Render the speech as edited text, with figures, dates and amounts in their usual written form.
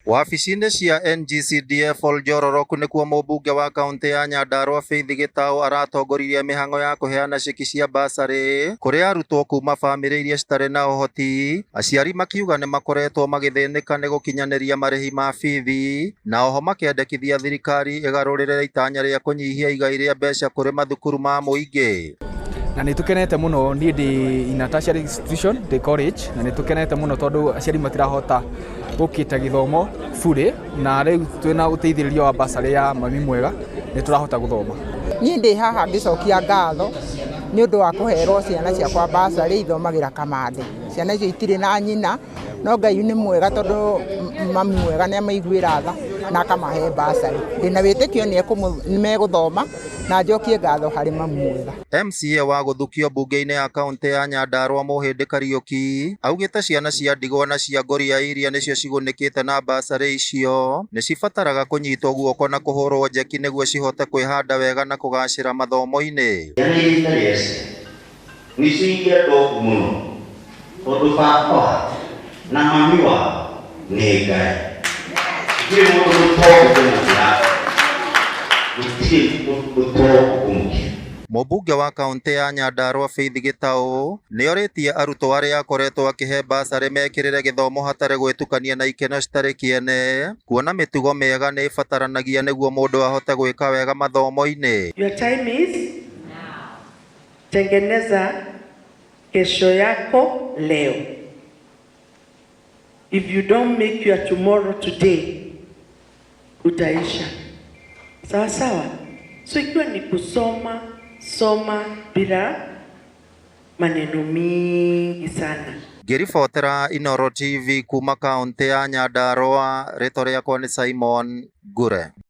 Wabici-inĩ cia NGCDF Oljororoku nĩkuo mũmbunge wa kaũntĩ ya Nyandarua Faith Gitau aratongoririe mĩhang'o ya kũheana ceki cia basarĩ kũrĩ arutwo kuma bamĩrĩ iria citarĩ na ũhoti, aciari makiuga nĩ makoretwo magĩthĩnĩka nĩ gũkinyanĩria marĩhi ma bithi, na oho makĩendekithia thirikari ĩgarũrĩre itanya rĩa kũnyihia igai rĩa mbeca kũrĩ mathukuru ma mũingĩ. Na nĩ tukenete muno niĩ ndĩ in a tertiary institution the college, na nĩ tukenete muno tondũ aciari matirahota gũkĩta gĩthomo bure, na rĩu twĩna ũteithĩrĩrio wa basarĩ ya mami mwega nĩ tũrahota gũthoma. Niĩ ndĩ haha ngĩcokia ngatho nĩ ũndũ wa kũherwo ciana ciakwa basarĩ ithomagĩra Kamande. Ciana icio itirĩ na nyina, no Ngai nĩ mwega tondũ mami mwega nĩ amaiguĩra tha na akamahe basarĩ. Ndĩna wĩtĩkio nĩ megũthoma na njokie ngatho harĩ mami mwega. MCA wa gũthukio mbunge-inĩ ya kaũntĩ ya Nyandarua Mũhĩndĩ Kariuki augĩte ciana cia ndigwa na cia ngoria iria nĩcio cigunĩkĩte na basarĩ icio nĩ cibataraga kũnyitwo guoko na kũhũrwo njeki nĩguo cihote kwĩhanda wega na kũgacĩra mathomo-inĩ. Ciana iria itarĩ ece nĩcio ingĩendwo mũno tondũ baba na mami wao nĩ Ngai. Gũtirĩ mũndũ mũtongu kũmũkĩra. Mũmbunge wa kaũntĩ ya Nyandarua Faith Gitau nĩ orĩtie arutwo arĩa akoretwo akĩhe basarĩ mekĩrĩre gĩthomo hatarĩ gwĩtukania na ikeno citarĩ kĩene, kuona mĩtugo mĩega nĩ ĩbataranagia nĩguo mũndũ ahote gwĩka wega mathomo-inĩ. Your time is now. Tengeneza kesho yako leo. If you don't make your tomorrow today, utaisha. Sawa sawa. So ikiwa ni kusoma, soma bila maneno mingi sana. Ngĩribotera Inooro TV kuma kaũntĩ ya Nyandarua, rĩtwa rĩakwa nĩ Simon Ngure.